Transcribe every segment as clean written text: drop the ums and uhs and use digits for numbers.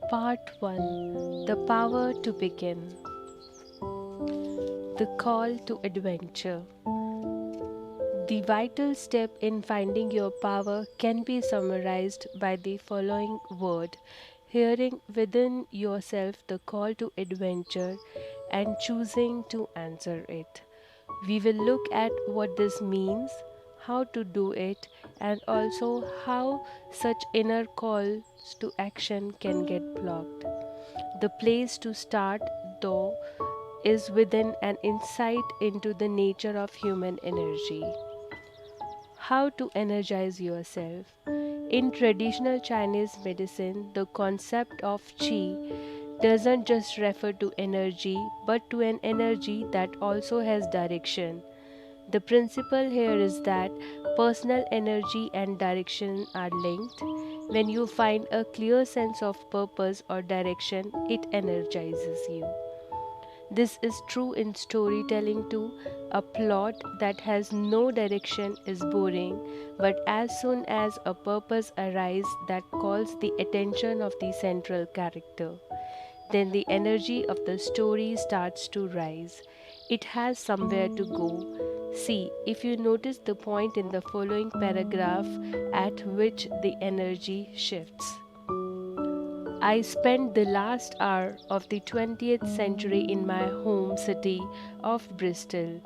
Part 1. The Power to Begin. The Call to Adventure. The vital step in finding your power can be summarized by the following word: hearing within yourself the call to adventure and choosing to answer it. We will look at what this means, how to do it, and also how such inner calls to action can get blocked. The place to start, though, is within an insight into the nature of human energy. How to energize yourself. In traditional Chinese medicine, the concept of qi doesn't just refer to energy but to an energy that also has direction. The principle here is that personal energy and direction are linked. When you find a clear sense of purpose or direction, it energizes you. This is true in storytelling too. A plot that has no direction is boring, but as soon as a purpose arises that calls the attention of the central character, then the energy of the story starts to rise. It has somewhere to go. See if you notice the point in the following paragraph at which the energy shifts. I spent the last hour of the 20th century in my home city of Bristol.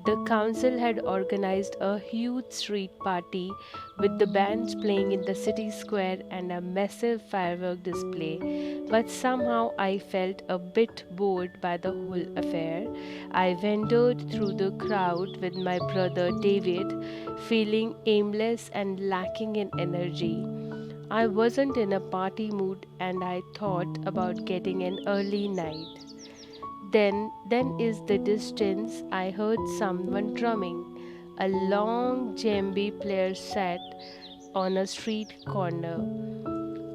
The council had organized a huge street party with the bands playing in the city square and a massive firework display. But somehow I felt a bit bored by the whole affair. I wandered through the crowd with my brother David, feeling aimless and lacking in energy. I wasn't in a party mood and I thought about getting an early night. Then is the distance I heard someone drumming. A long djembe player sat on a street corner.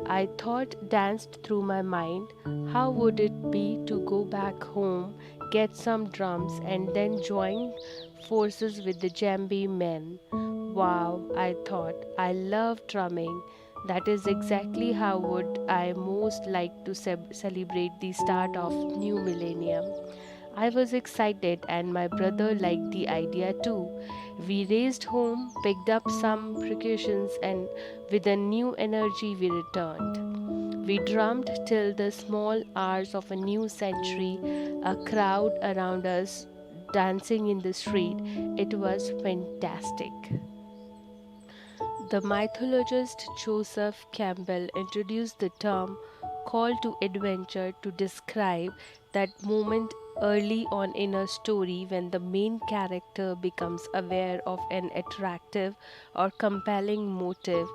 I thought danced through my mind, how would it be to go back home, get some drums and then join forces with the djembe men? Wow, I thought, I love drumming. That is exactly how would I most like to celebrate the start of new millennium. I was excited and my brother liked the idea too. We raced home, picked up some precautions and with a new energy we returned. We drummed till the small hours of a new century, a crowd around us dancing in the street. It was fantastic. The mythologist Joseph Campbell introduced the term call to adventure to describe that moment early on in a story when the main character becomes aware of an attractive or compelling motive.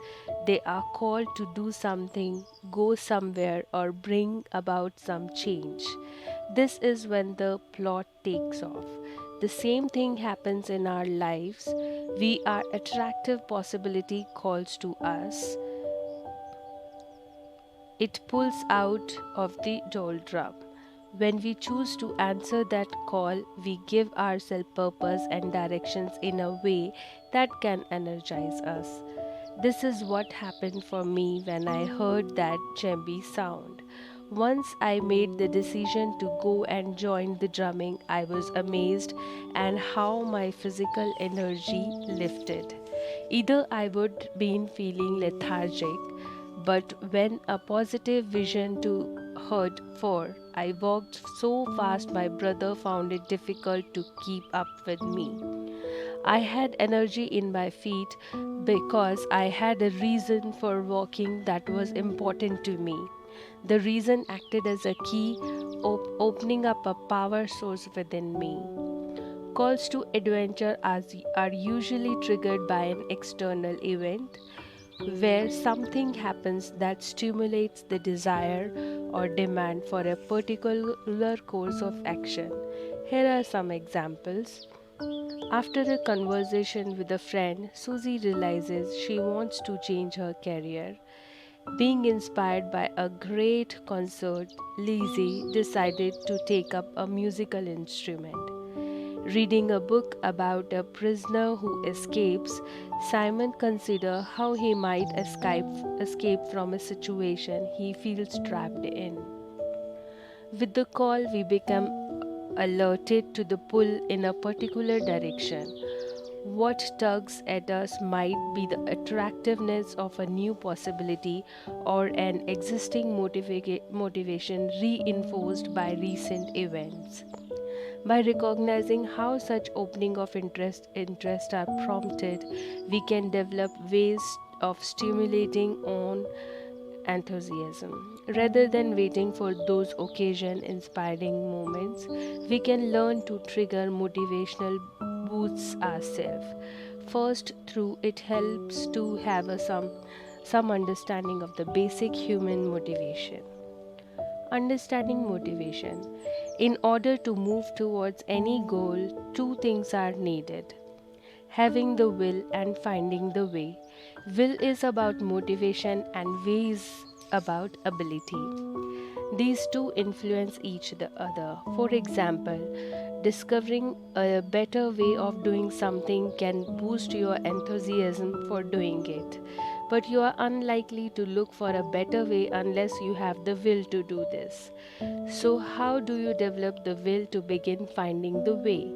They are called to do something, go somewhere, or bring about some change. This is when the plot takes off. The same thing happens in our lives. We are attractive possibility calls to us. It pulls out of the doldrum. When we choose to answer that call, we give ourselves purpose and directions in a way that can energize us. This is what happened for me when I heard that djembe sound. Once I made the decision to go and join the drumming, I was amazed and how my physical energy lifted. Either I would been feeling lethargic, but when a positive vision to heard for, I walked so fast my brother found it difficult to keep up with me. I had energy in my feet because I had a reason for walking that was important to me. The reason acted as a key, opening up a power source within me. Calls to adventure are usually triggered by an external event where something happens that stimulates the desire or demand for a particular course of action. Here are some examples. After a conversation with a friend, Susie realizes she wants to change her career. Being inspired by a great concert, Lizzie decided to take up a musical instrument. Reading a book about a prisoner who escapes, Simon considers how he might escape from a situation he feels trapped in. With the call, we become alerted to the pull in a particular direction. What tugs at us might be the attractiveness of a new possibility or an existing motivation reinforced by recent events. By recognizing how such opening of interest are prompted, we can develop ways of stimulating on enthusiasm. Rather than waiting for those occasion inspiring moments, we can learn to trigger motivational boosts ourselves. First, through it helps to have some understanding of the basic human motivation. Understanding motivation. In order to move towards any goal, two things are needed: having the will and finding the way. Will is about motivation, and way is about ability. These two influence each the other. For example, discovering a better way of doing something can boost your enthusiasm for doing it. But you are unlikely to look for a better way unless you have the will to do this. So, how do you develop the will to begin finding the way?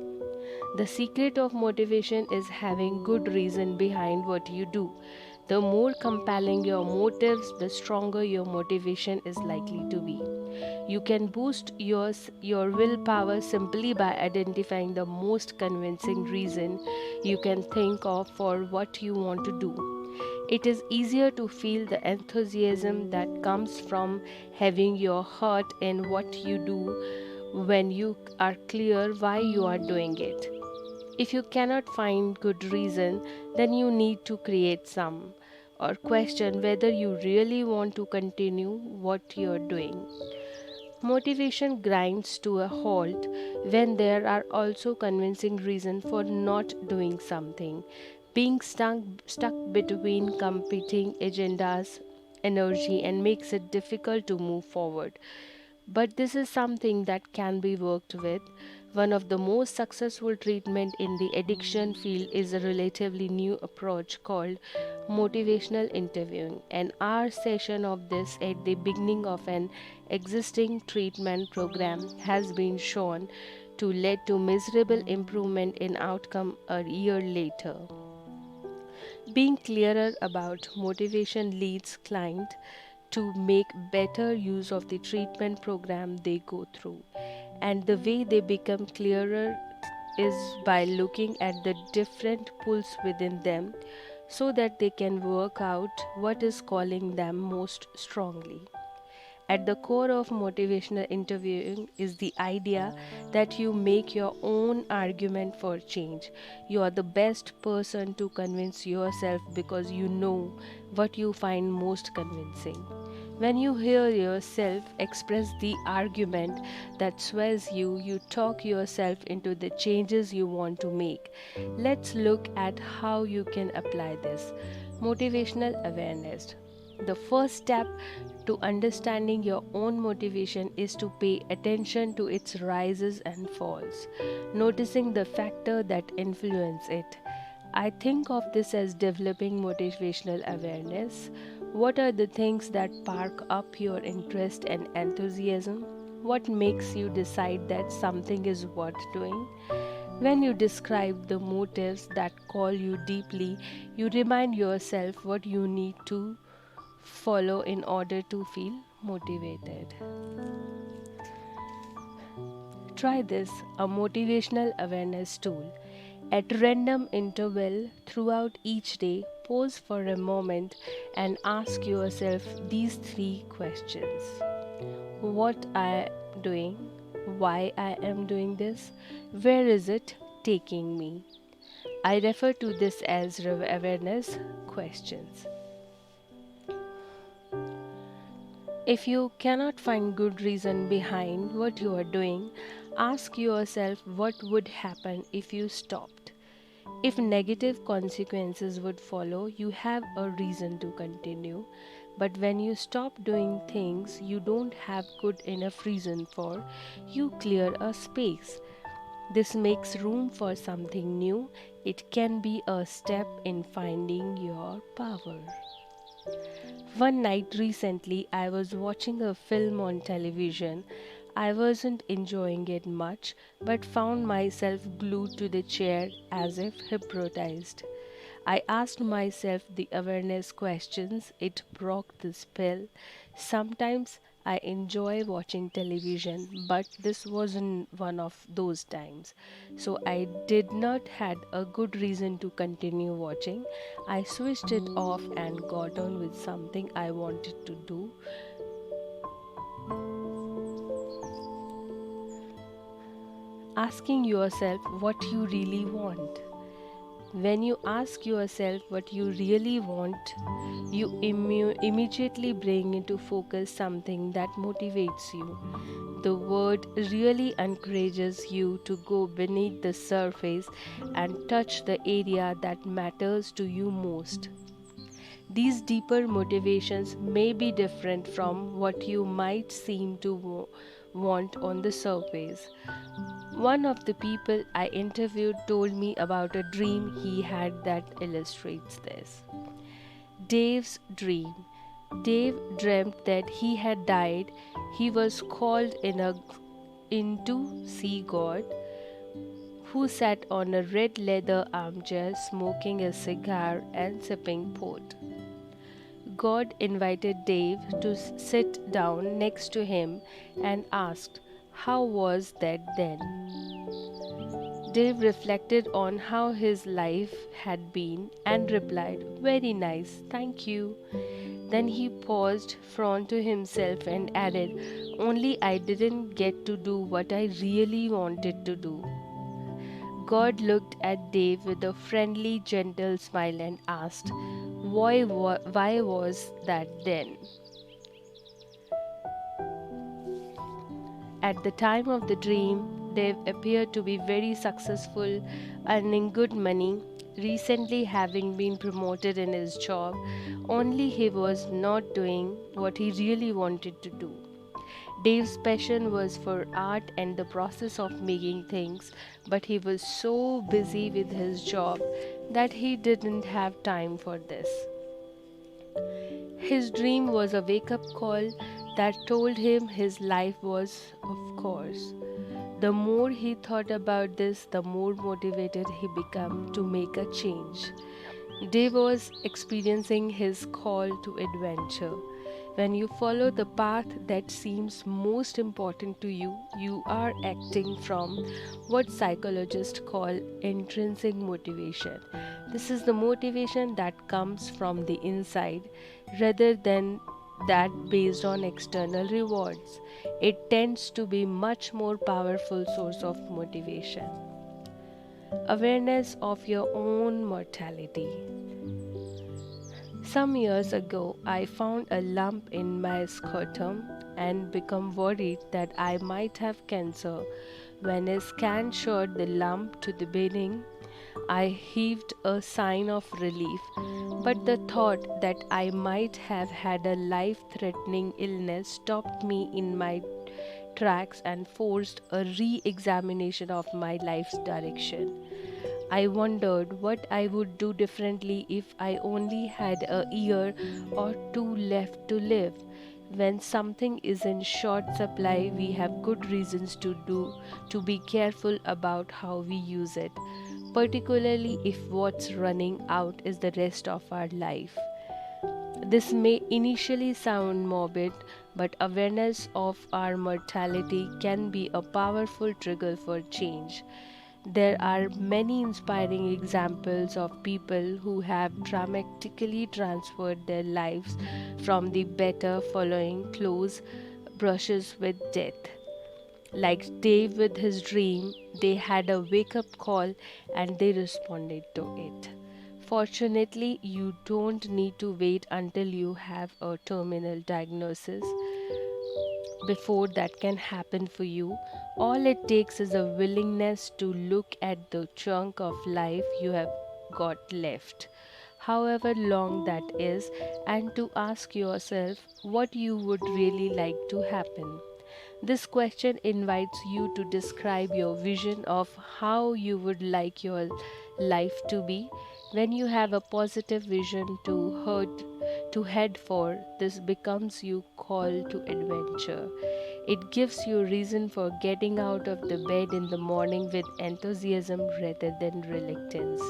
The secret of motivation is having good reason behind what you do. The more compelling your motives, the stronger your motivation is likely to be. You can boost your willpower simply by identifying the most convincing reason you can think of for what you want to do. It is easier to feel the enthusiasm that comes from having your heart in what you do when you are clear why you are doing it. If you cannot find good reason, then you need to create some, or question whether you really want to continue what you're doing. Motivation grinds to a halt when there are also convincing reasons for not doing something. Being stuck between competing agendas, energy, and makes it difficult to move forward. But this is something that can be worked with. One of the most successful treatment in the addiction field is a relatively new approach called motivational interviewing. An hour session of this at the beginning of an existing treatment program has been shown to lead to measurable improvement in outcome a year later. Being clearer about motivation leads client to make better use of the treatment program they go through. And the way they become clearer is by looking at the different pulls within them so that they can work out what is calling them most strongly. At the core of motivational interviewing is the idea that you make your own argument for change. You are the best person to convince yourself because you know what you find most convincing. When you hear yourself express the argument that sways you, you talk yourself into the changes you want to make. Let's look at how you can apply this. Motivational awareness. The first step to understanding your own motivation is to pay attention to its rises and falls, noticing the factor that influence it. I think of this as developing motivational awareness. What are the things that spark up your interest and enthusiasm? What makes you decide that something is worth doing? When you describe the motives that call you deeply, you remind yourself what you need to follow in order to feel motivated. Try this, a motivational awareness tool. At random interval throughout each day, pause for a moment and ask yourself these three questions. What I am doing, why I am doing this, where is it taking me? I refer to this as awareness questions. If you cannot find good reason behind what you are doing, ask yourself what would happen if you stopped. If negative consequences would follow, you have a reason to continue. But when you stop doing things you don't have good enough reason for, you clear a space. This makes room for something new. It can be a step in finding your power. One night recently, I was watching a film on television. I wasn't enjoying it much, but found myself glued to the chair as if hypnotized. I asked myself the awareness questions. It broke the spell. Sometimes I enjoy watching television, but this wasn't one of those times. So I did not had a good reason to continue watching. I switched it off and got on with something I wanted to do. Asking yourself what you really want. When you ask yourself what you really want, you immediately bring into focus something that motivates you. The word really encourages you to go beneath the surface and touch the area that matters to you most. These deeper motivations may be different from what you might seem to want on the surface. One of the people I interviewed told me about a dream he had that illustrates this. Dave's dream. Dave dreamt that he had died. He was called in to see God, who sat on a red leather armchair smoking a cigar and sipping port. God invited Dave to sit down next to him and asked, "How was that then?" Dave reflected on how his life had been and replied, "Very nice, thank you." Then he paused, frowned to himself, and added, "Only I didn't get to do what I really wanted to do." God looked at Dave with a friendly, gentle smile and asked, why was that then?" At the time of the dream, Dave appeared to be very successful, earning good money, recently having been promoted in his job, only he was not doing what he really wanted to do. Dave's passion was for art and the process of making things, but he was so busy with his job that he didn't have time for this. His dream was a wake up call that told him his life was of course. The more he thought about this, the more motivated he became to make a change. Dave was experiencing his call to adventure. When you follow the path that seems most important to you, you are acting from what psychologists call intrinsic motivation. This is the motivation that comes from the inside rather than that based on external rewards. It tends to be much more powerful source of motivation. Awareness of your own mortality. Some years ago, I found a lump in my scrotum and became worried that I might have cancer. When a scan showed the lump to the beginning, I heaved a sigh of relief, but the thought that I might have had a life threatening illness stopped me in my tracks and forced a re examination of my life's direction. I wondered what I would do differently if I only had a year or two left to live. When something is in short supply, we have good reasons to be careful about how we use it, particularly if what's running out is the rest of our life. This may initially sound morbid, but awareness of our mortality can be a powerful trigger for change. There are many inspiring examples of people who have dramatically transferred their lives from the better following close brushes with death. Like Dave with his dream, they had a wake up call and they responded to it. Fortunately, you don't need to wait until you have a terminal diagnosis before that can happen for you. All it takes is a willingness to look at the chunk of life you have got left, however long that is, and to ask yourself what you would really like to happen. This question invites you to describe your vision of how you would like your life to be. When you have a positive vision to head for, this becomes your call to adventure. It gives you reason for getting out of the bed in the morning with enthusiasm rather than reluctance.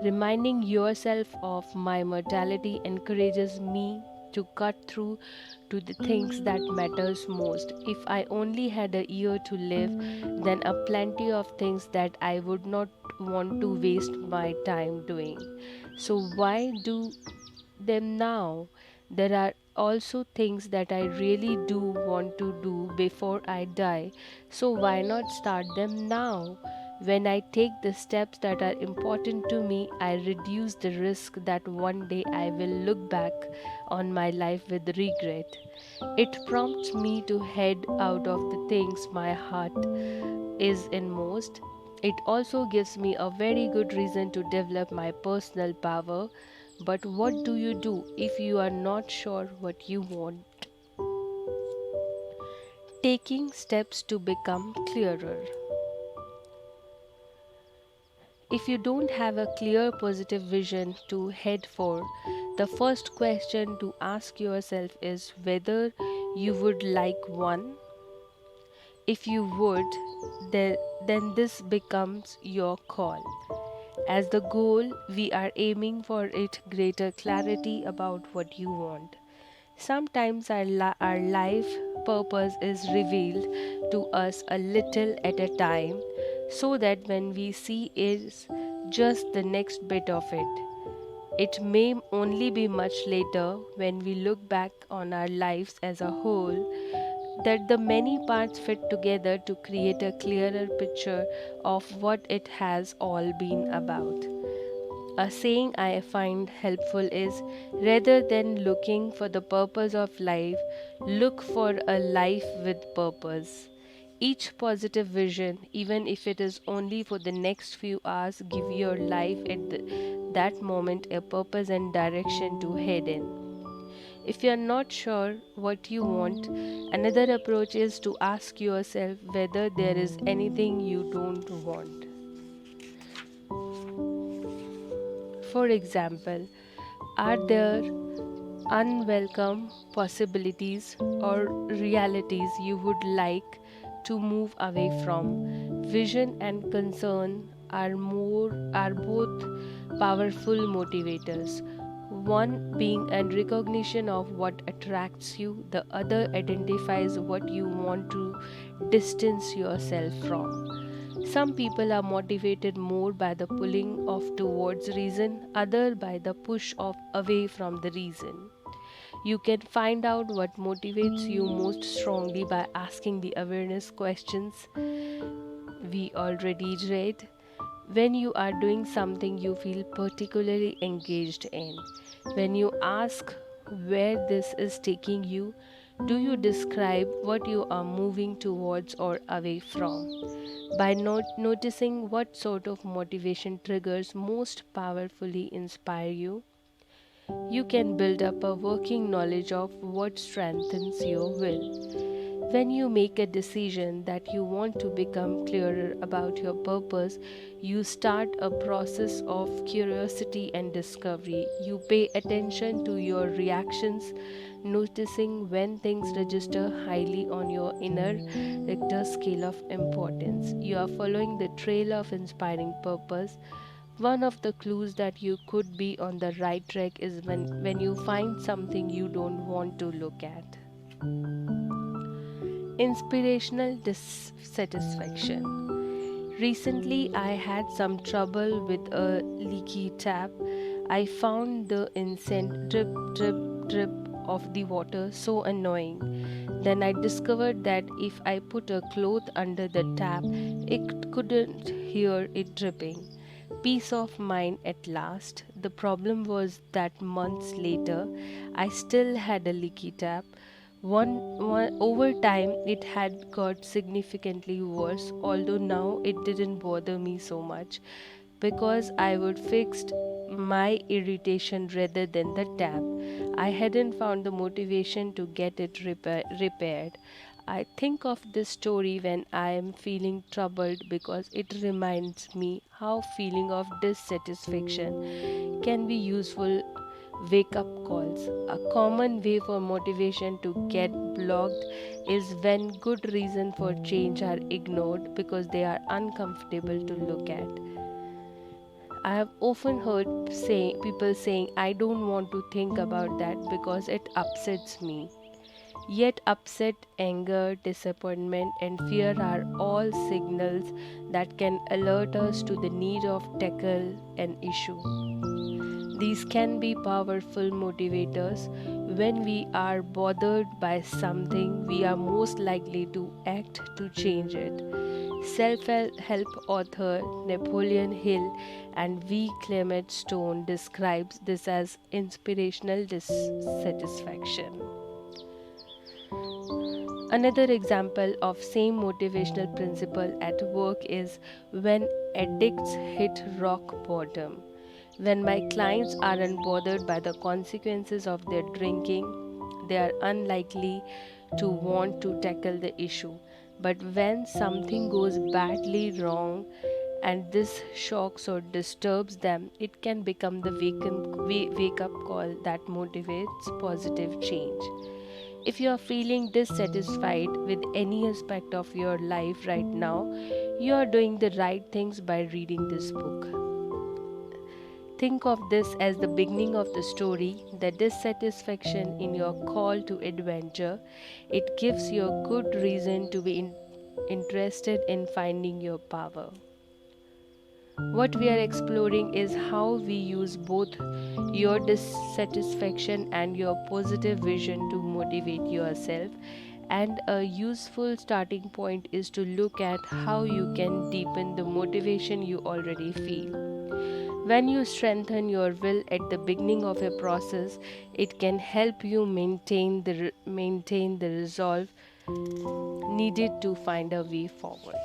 Reminding yourself of my mortality encourages me to cut through to the things that matters most. If I only had a year to live, then a plenty of things that I would not want to waste my time doing. So why do them now? There are also things that I really do want to do before I die. So why not start them now? When I take the steps that are important to me, I reduce the risk that one day I will look back on my life with regret. It prompts me to head out of the things my heart is in most. It also gives me a very good reason to develop my personal power. But what do you do if you are not sure what you want? Taking steps to become clearer. If you don't have a clear positive vision to head for, the first question to ask yourself is whether you would like one. If you would, then this becomes your call. As the goal, we are aiming for it greater clarity about what you want. Sometimes our life purpose is revealed to us a little at a time, so that when we see is just the next bit of it. It may only be much later when we look back on our lives as a whole that the many parts fit together to create a clearer picture of what it has all been about. A saying I find helpful is rather than looking for the purpose of life, look for a life with purpose. Each positive vision, even if it is only for the next few hours, give your life at that moment a purpose and direction to head in. If you are not sure what you want, another approach is to ask yourself whether there is anything you don't want. For example, are there unwelcome possibilities or realities you would like to move away from? Vision and concern are both powerful motivators. One being a recognition of what attracts you, the other identifies what you want to distance yourself from. Some people are motivated more by the pulling of towards reason, other by the push of away from the reason. You can find out what motivates you most strongly by asking the awareness questions we already read. When you are doing something you feel particularly engaged in, when you ask where this is taking you, do you describe what you are moving towards or away from? By noticing what sort of motivation triggers most powerfully inspire you, you can build up a working knowledge of what strengthens your will. When you make a decision that you want to become clearer about your purpose, you start a process of curiosity and discovery. You pay attention to your reactions, noticing when things register highly on your inner Richter scale of importance. You are following the trail of inspiring purpose. One of the clues that you could be on the right track is when you find something you don't want to look at. Inspirational dissatisfaction. Recently, I had some trouble with a leaky tap. I found the incessant drip, drip, drip of the water so annoying. Then I discovered that if I put a cloth under the tap, it couldn't hear it dripping. Peace of mind at last. The problem was that months later, I still had a leaky tap. Over time, it had got significantly worse, although now it didn't bother me so much because I would fixed my irritation rather than the tap. I hadn't found the motivation to get it repaired. I think of this story when I am feeling troubled because it reminds me how feeling of dissatisfaction can be useful wake up calls. A common way for motivation to get blocked is when good reasons for change are ignored because they are uncomfortable to look at. I have often heard people saying, I don't want to think about that because it upsets me. Yet, upset, anger, disappointment, and fear are all signals that can alert us to the need of tackle an issue. These can be powerful motivators. When we are bothered by something, we are most likely to act to change it. Self help author Napoleon Hill and V. Clement Stone describes this as inspirational dissatisfaction. Another example of same motivational principle at work is when addicts hit rock bottom. When my clients aren't bothered by the consequences of their drinking, they are unlikely to want to tackle the issue. But when something goes badly wrong and this shocks or disturbs them, it can become the wake up call that motivates positive change. If you are feeling dissatisfied with any aspect of your life right now, you are doing the right things by reading this book. Think of this as the beginning of the story, the dissatisfaction in your call to adventure. It gives you a good reason to be interested in finding your power. What we are exploring is how we use both your dissatisfaction and your positive vision to motivate yourself. And a useful starting point is to look at how you can deepen the motivation you already feel. When you strengthen your will at the beginning of a process, it can help you maintain the resolve needed to find a way forward.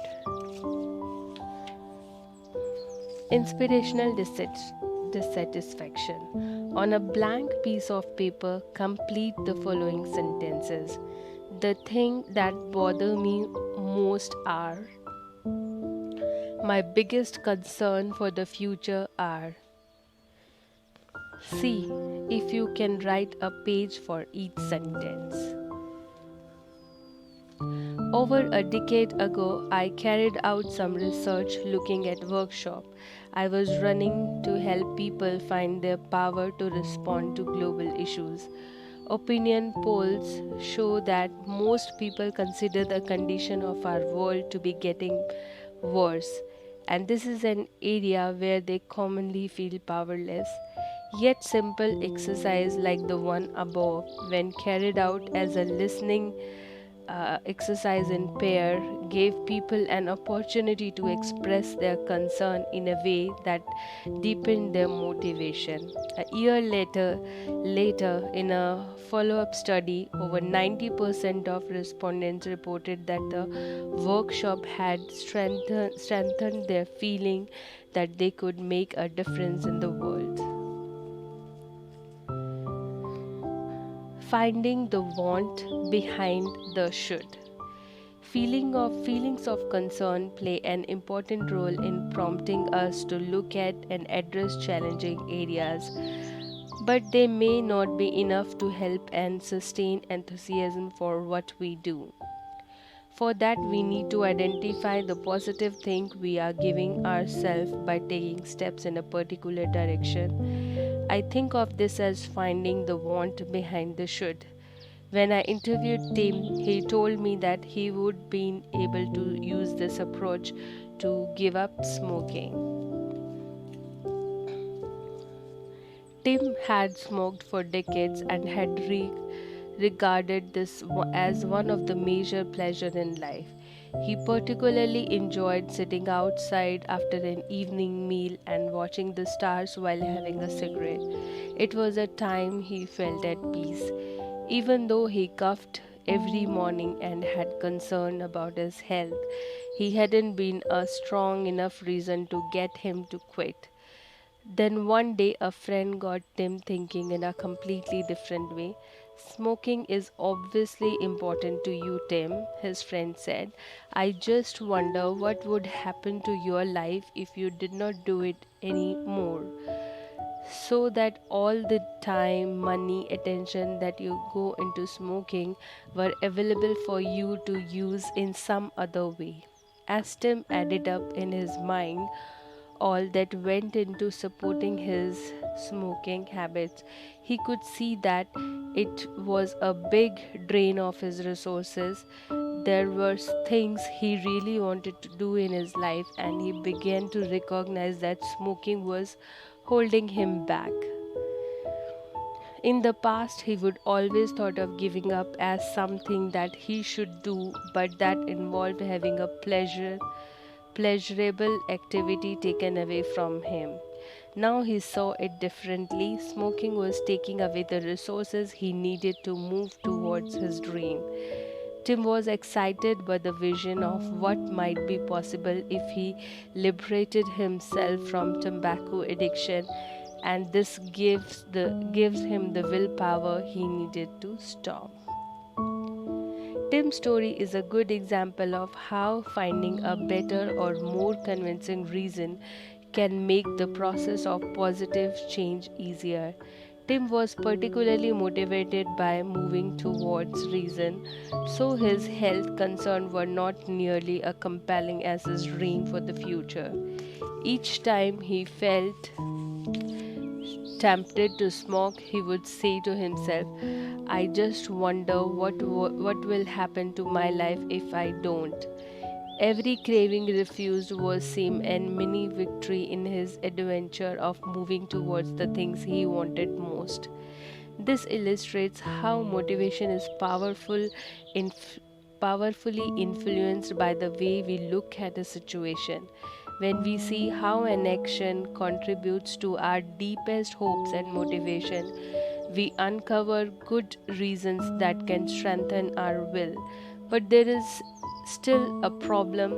Inspirational dissatisfaction. On a blank piece of paper, complete the following sentences. The thing that bother me most are. My biggest concern for the future are. See if you can write a page for each sentence. Over a decade ago, I carried out some research looking at workshop I was running to help people find their power to respond to global issues. Opinion polls show that most people consider the condition of our world to be getting worse, and this is an area where they commonly feel powerless. Yet, simple exercise like the one above, when carried out as a listening exercise in pair, gave people an opportunity to express their concern in a way that deepened their motivation. A year later, in a follow-up study, over 90% of respondents reported that the workshop had strengthened their feeling that they could make a difference in the world. Finding the want behind the should. Feelings of concern play an important role in prompting us to look at and address challenging areas, but they may not be enough to help and sustain enthusiasm for what we do. For that, we need to identify the positive thing we are giving ourselves by taking steps in a particular direction. I think of this as finding the want behind the should. When I interviewed Tim, he told me that he would be able to use this approach to give up smoking. Tim had smoked for decades and had regarded this as one of the major pleasures in life. He particularly enjoyed sitting outside after an evening meal and watching the stars while having a cigarette. It was a time he felt at peace. Even though he coughed every morning and had concern about his health, he hadn't been a strong enough reason to get him to quit. Then one day, a friend got Tim thinking in a completely different way. Smoking is obviously important to you, Tim, his friend said. I just wonder what would happen to your life if you did not do it anymore. So that all the time, money, attention that you go into smoking were available for you to use in some other way. As Tim added up in his mind all that went into supporting his smoking habits, he could see that it was a big drain of his resources. There were things he really wanted to do in his life, and he began to recognize that smoking was holding him back. In the past, he would always thought of giving up as something that he should do, but that involved having a pleasurable activity taken away from him. Now he saw it differently. Smoking was taking away the resources he needed to move towards his dream. Tim was excited by the vision of what might be possible if he liberated himself from tobacco addiction, and this gives him the willpower he needed to stop. Tim's story is a good example of how finding a better or more convincing reason can make the process of positive change easier. Tim was particularly motivated by moving towards reason, so his health concerns were not nearly as compelling as his dream for the future. Each time he felt tempted to smoke, he would say to himself, I just wonder what will happen to my life if I don't. Every craving refused was seemed a mini victory in his adventure of moving towards the things he wanted most. This illustrates how motivation is powerfully influenced by the way we look at a situation. When we see how an action contributes to our deepest hopes and motivation, we uncover good reasons that can strengthen our will. But there is still a problem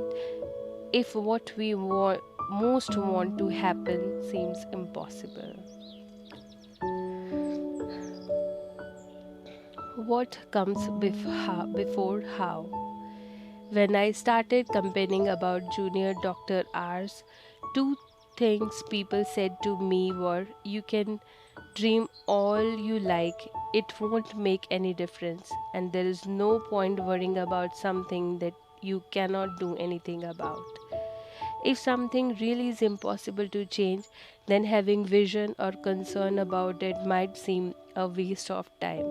if what we most want to happen seems impossible. What comes before how? When I started complaining about junior doctor hours, two things people said to me were, you can dream all you like, it won't make any difference, and there is no point worrying about something that you cannot do anything about. If something really is impossible to change, then having vision or concern about it might seem a waste of time.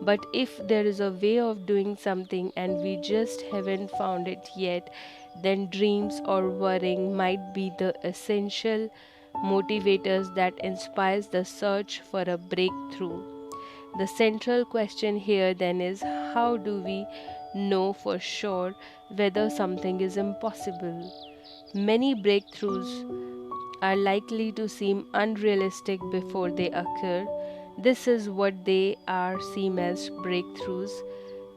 But if there is a way of doing something and we just haven't found it yet, then dreams or worrying might be the essential motivators that inspires the search for a breakthrough. The central question here then is, how do we know for sure whether something is impossible? Many breakthroughs are likely to seem unrealistic before they occur. This is what they are seen as breakthroughs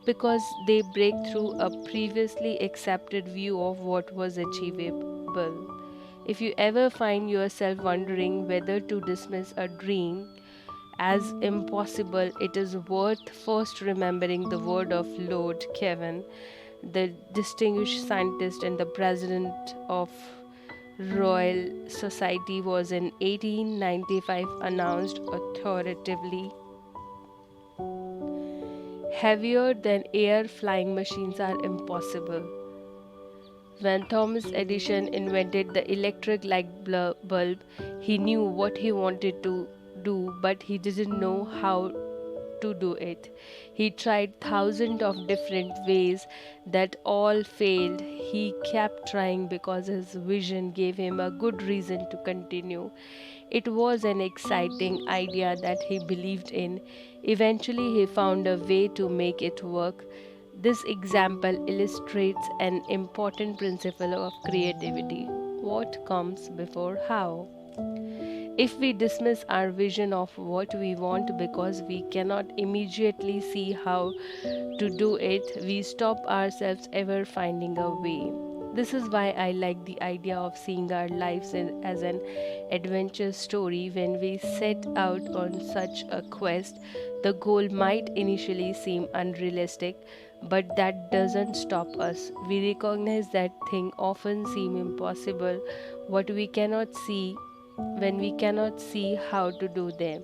because they break through a previously accepted view of what was achievable. If you ever find yourself wondering whether to dismiss a dream as impossible, it is worth first remembering the word of Lord Kelvin, the distinguished scientist and the president of Royal Society was in 1895 announced authoritatively. Heavier than air flying machines are impossible. When Thomas Edison invented the electric light bulb, he knew what he wanted to do, but he didn't know how to do it. He tried thousands of different ways that all failed. He kept trying because his vision gave him a good reason to continue. It was an exciting idea that he believed in. Eventually, he found a way to make it work. This example illustrates an important principle of creativity. What comes before how? If we dismiss our vision of what we want because we cannot immediately see how to do it, we stop ourselves ever finding a way. This is why I like the idea of seeing our lives as an adventure story. When we set out on such a quest, The goal might initially seem unrealistic, but that doesn't stop us. We recognize that things often seem impossible what we cannot see when we cannot see how to do them.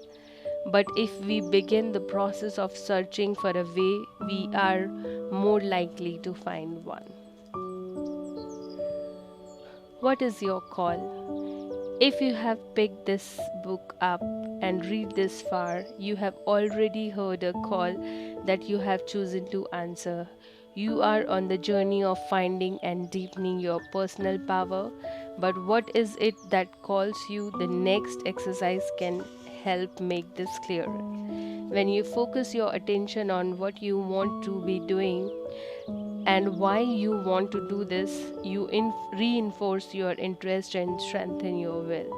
But if we begin the process of searching for a way, we are more likely to find one. What is your call? If you have picked this book up and read this far, you have already heard a call that you have chosen to answer. You are on the journey of finding and deepening your personal power. But what is it that calls you? The next exercise can help make this clearer. When you focus your attention on what you want to be doing, and why you want to do this, you reinforce your interest and strengthen your will.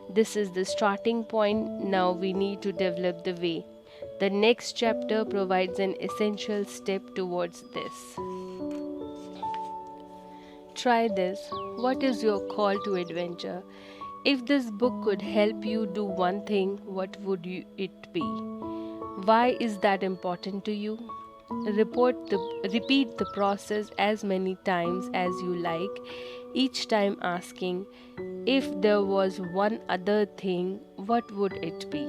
This is the starting point. Now we need to develop the way. The next chapter provides an essential step towards this. Try this. What is your call to adventure? If this book could help you do one thing, what would it be? Why is that important to you? Repeat the process as many times as you like, each time asking, if there was one other thing, what would it be?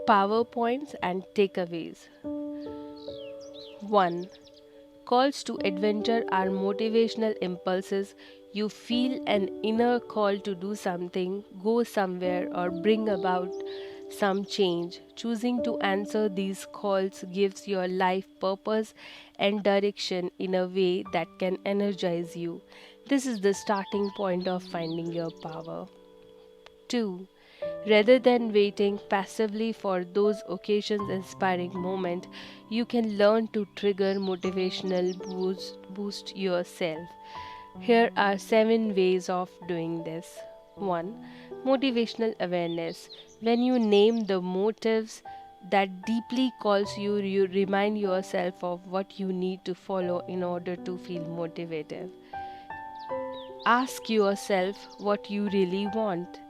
PowerPoints and takeaways. 1. Calls to adventure are motivational impulses. You feel an inner call to do something, go somewhere, or bring about some change. Choosing to answer these calls gives your life purpose and direction in a way that can energize you. This is the starting point of finding your power. 2. Rather than waiting passively for those occasions inspiring moment, you can learn to trigger motivational boost yourself. Here are 7 ways of doing this. 1. Motivational awareness. When you name the motives that deeply calls you, you remind yourself of what you need to follow in order to feel motivated. Ask yourself what you really want.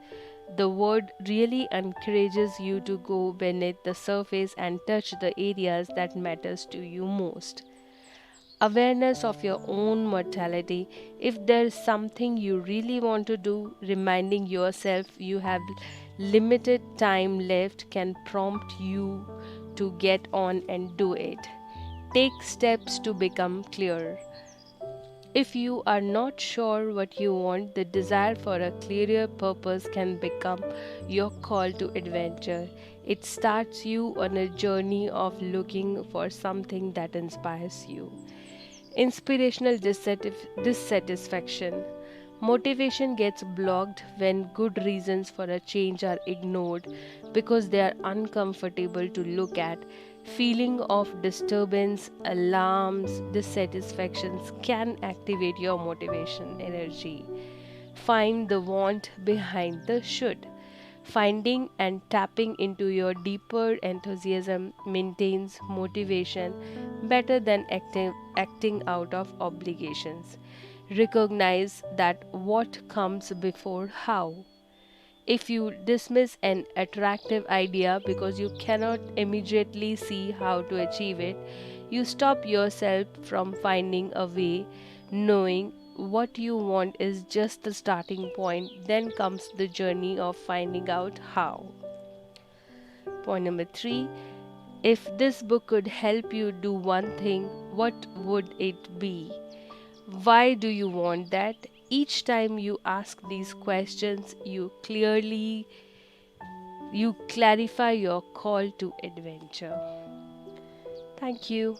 The word really encourages you to go beneath the surface and touch the areas that matters to you most. Awareness of your own mortality. If there is something you really want to do, reminding yourself you have limited time left can prompt you to get on and do it. Take steps to become clearer. If you are not sure what you want, the desire for a clearer purpose can become your call to adventure. It starts you on a journey of looking for something that inspires you. Inspirational dissatisfaction. Motivation gets blocked when good reasons for a change are ignored because they are uncomfortable to look at. Feeling of disturbance, alarms, dissatisfactions can activate your motivation energy. Find the want behind the should. Finding and tapping into your deeper enthusiasm maintains motivation better than acting out of obligations. Recognize that what comes before how. If you dismiss an attractive idea because you cannot immediately see how to achieve it, you stop yourself from finding a way. Knowing what you want is just the starting point, then comes the journey of finding out how. Point number 3. If this book could help you do one thing, what would it be? Why do you want that? Each time you ask these questions, you clarify your call to adventure. Thank you.